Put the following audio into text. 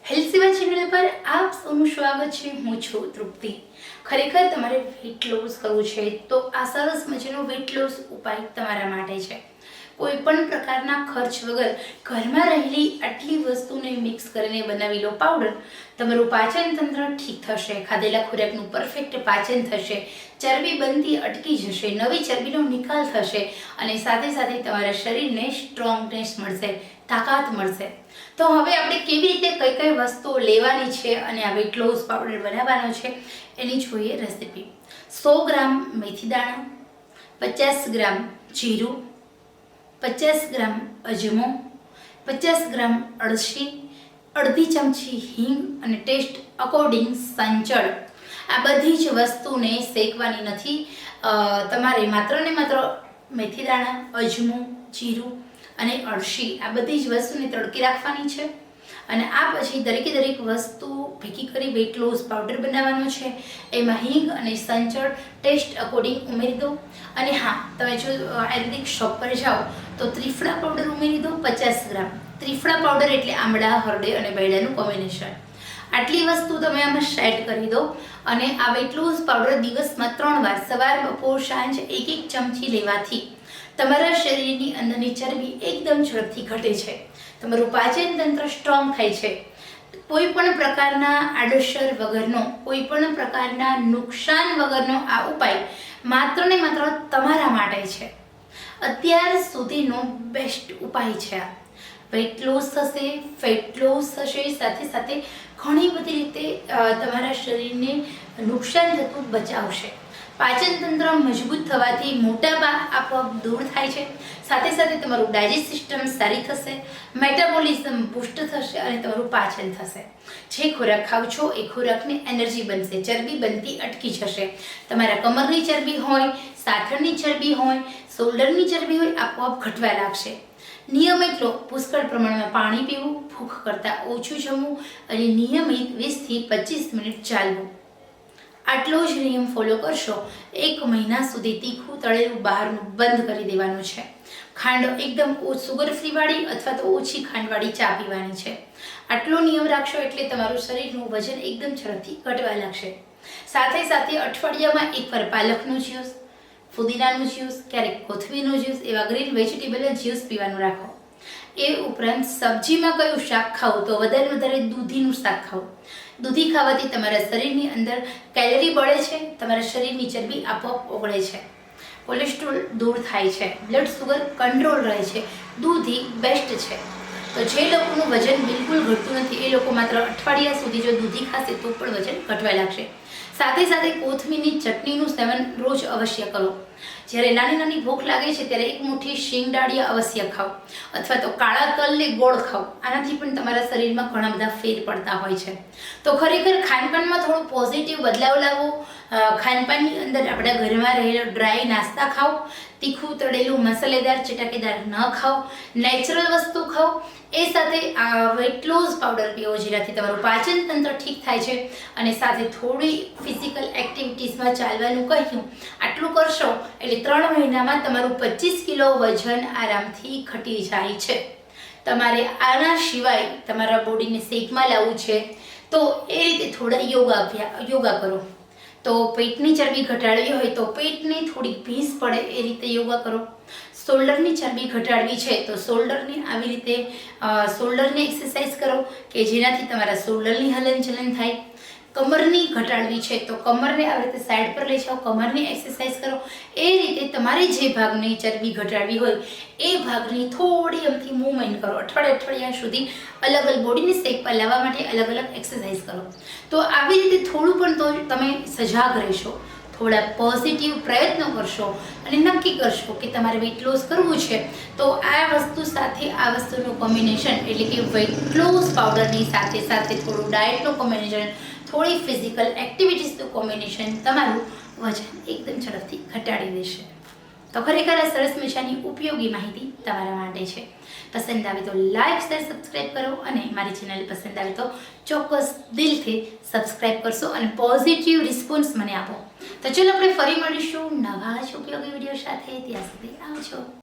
Health સેવા channel પર આપ સૌનું સ્વાગત છે। હું છું તૃપ્તિ। ખરેખર તમારે વેટ લોસ કરવું છે તો આ સરસ મજાનો વેટ લોસ ઉપાય તમારા માટે છે। કોઈ પણ પ્રકારના ખર્ચ વગર ઘરમાં રહેલી આટલી વસ્તુને મિક્સ કરીને બનાવેલો પાવડર તમારું પાચન તંત્ર ઠીક થશે, ખાધેલા ખોરાકનું પરફેક્ટ પાચન થશે, ચરબી બનતી અટકી જશે, નવી ચરબીનો નિકાલ થશે અને સાથે સાથે તમારા શરીરને સ્ટ્રોંગનેસ મળશે, તાકાત મળશે। તો હવે આપણે કેવી રીતે કઈ કઈ વસ્તુઓ લેવાની છે અને આ વેટ લોસ પાવડર બનાવવાનો છે એની જોઈએ રેસીપી। 100 ગ્રામ મેથી દાણા, 50 ગ્રામ જીરું, 50 ગ્રામ અજમો, 50 ગ્રામ અળસી, અડધી ચમચી હિંગ અને ટેસ્ટ અકોર્ડિંગ સંચળ। આ બધી જ વસ્તુને શેકવાની નથી, તમારે માત્ર ને માત્ર મેથી દાણા, અજમો, જીરું અને અળસી આ બધી જ વસ્તુને તડકી રાખવાની છે અને આ પછી દરેકે દરેક વસ્તુ ભેગી કરી વેટ લોસ પાવડર બનાવવાનો છે। એમાં હિંગ અને સંચળ ટેસ્ટ અકોર્ડિંગ ઉમેરી દો અને હા, તમે જો આયુર્વેદિક શોપ પર જાઓ તો ત્રિફળા પાવડર ઉમેરી દો 50 ગ્રામ। ત્રિફળા પાવડર એટલે આમળા, હરડે અને બૈડાનું કોમ્બિનેશન। આટલી વસ્તુ તમે આમાં સેટ કરી દો અને આ વેટ લોસ પાવડર દિવસમાં 3 વાર સવાર, બપોર, સાંજ 1-1 ચમચી લેવાથી તમારા શરીરની અંદરની ચરબી એકદમ ઝડપથી ઘટે છે, તમારું પાચન તંત્ર સ્ટ્રોંગ થાય છે, કોઈ પણ પ્રકારના આડઅસર વગરનો, કોઈ પણ પ્રકારના નુકસાન વગરનો આ ઉપાય માત્ર ને માત્ર તમારા માટે છે। અત્યાર સુધીનો બેસ્ટ ઉપાય છે આ। વેટ લોસ થશે, ફેટ લોસ થશે, સાથે સાથે ઘણી બધી રીતે તમારા શરીરને નુકસાન થતું બચાવશે। પાચન તંત્ર મજબૂત થવાથી મોટાપા આપોઆપ દૂર થાય છે, સાથે સાથે તમારું ડાયજેસ્ટ સિસ્ટમ સારી થશે, મેટાબોલિઝમ બૂસ્ટ થશે અને તમારું પાચન થશે। જે ખોરાક ખાવ છો એ ખોરાકને એનર્જી બનશે, ચરબી બનતી અટકી જશે। તમારા કમરની ચરબી હોય, સાથળની ચરબી હોય, શોલ્ડરની ચરબી હોય, આપોઆપ ઘટવા લાગશે। નિયમિત લો, પુષ્કળ પ્રમાણમાં પાણી પીવું, ભૂખ કરતાં ઓછું જમવું અને નિયમિત 20 થી 25 મિનિટ ચાલવું। આટલો જ નિયમ ફોલો કરશો, 1 મહિના સુધી તીખું તળેલું બહારનું બંધ કરી દેવાનું છે। ખાંડ એકદમ સુગર ફ્રી વાળી અથવા તો ઓછી ખાંડવાળી ચા પીવાની છે। આટલો નિયમ રાખશો એટલે તમારું શરીરનું વજન એકદમ ઝડપથી ઘટવા લાગશે। સાથે સાથે અઠવાડિયામાં એકવાર પાલકનું જ્યુસ, ફુદીનાનું જ્યુસ, ક્યારેક કોથમીરનું જ્યુસ એવા ગ્રીન વેજીટેબલ જ્યુસ પીવાનું રાખો। એ ઉપરાંત સબ્જીમાં કયું શાક ખાવું તો વધારે દૂધીનું શાક ખાવું। દૂધી ખાવાથી તમારા શરીરની અંદર કેલરી બળે છે, તમારા શરીરની ચરબી આપોઆપ ઓગળે છે, કોલેસ્ટ્રોલ દૂર થાય છે, બ્લડ સુગર કંટ્રોલ રહે છે। દૂધી બેસ્ટ છે। તો જે લોકોનું વજન બિલકુલ ઘટતું નથી એ લોકો માત્ર અઠવાડિયા સુધી જો દૂધી ખાશે તો પણ વજન ઘટવા લાગશે। સાથે સાથે કોથમીરની ચટણીનું સેવન રોજ અવશ્ય કરો। જ્યારે નાની નાની ભૂખ લાગે છે ત્યારે 1 મુઠ્ઠી શીંગ દાળિયા અવશ્ય ખાઓ અથવા તો કાળા તલને ગોળ ખાઓ। આનાથી પણ તમારા શરીરમાં ઘણા બધા ફેર પડતા હોય છે। તો ખરેખર ખાનપાનમાં થોડું પોઝિટિવ બદલાવ લાવો। ખાનપાનની અંદર આપણા ઘરમાં રહેલો ડ્રાય નાસ્તા ખાઓ, તીખું તળેલું મસાલેદાર ચટાકેદાર ન ખાઓ, નેચરલ વસ્તુ ખાઓ। એ સાથે આ વેટ લોસ પાવડર પીવો જેનાથી તમારું પાચન તંત્ર ઠીક થાય છે અને સાથે થોડી ફિઝિકલ એક્ટિવિટીઝમાં ચાલવાનું કહ્યું, આટલું કરશો એટલે 3 મહિનામાં તમારું 25 કિલો વજન આરામથી ઘટી જાય છે। તમારે આના સિવાય તમારા બોડીને શેપમાં લાવવું છે તો એ રીતે થોડા યોગા કરો। તો પેટની ચરબી ઘટાડવી હોય તો પેટને થોડી ભીંસ પડે એ રીતે યોગા કરો। શોલ્ડરની ચરબી ઘટાડવી છે તો શોલ્ડરની આવી રીતે શોલ્ડરની એક્સરસાઇઝ કરો કે જેનાથી તમારા શોલ્ડરની હલનચલન થાય। કમરની ઘટાડવી છે તો કમરને આવી રીતે સાઈડ પર લઈ જાઓ, કમરની એક્સરસાઇઝ કરો। એ રીતે તમારે જે ભાગની ચરબી ઘટાડવી હોય એ ભાગની થોડી અમથી મૂવમેન્ટ કરો। અઠવાડિયા સુધી અલગ અલગ બોડીને શેપ પર લાવવા માટે અલગ અલગ એક્સરસાઇઝ કરો। તો આવી રીતે થોડું પણ તો તમે સજાગ રહેશો, થોડા પોઝિટિવ પ્રયત્નો કરશો અને નક્કી કરશો કે તમારે વેટ લોસ કરવું છે તો આ વસ્તુ સાથે આ વસ્તુનું કોમ્બિનેશન એટલે કે વેટ લોસ પાવડરની સાથે સાથે થોડું ડાયટનું કોમ્બિનેશન, થોડી ફિઝિકલ એક્ટિવિટીઝનું કોમ્બિનેશન તમારું વજન એકદમ ઝડપથી ઘટાડી દેશે। તો ખરેખર આ સરસ મજાની ઉપયોગી માહિતી તમારા માટે છે। પસંદ આવે તો લાઈક, શેર, સબસ્ક્રાઈબ કરો અને મારી ચેનલ પસંદ આવે તો ચોક્કસ દિલથી સબસ્ક્રાઈબ કરશો અને પોઝિટિવ રિસ્પોન્સ મને આપો। તો ચલો આપણે ફરી મળીશું નવા જ ઉપયોગી વિડીયો સાથે। ત્યાં સુધી આવજો।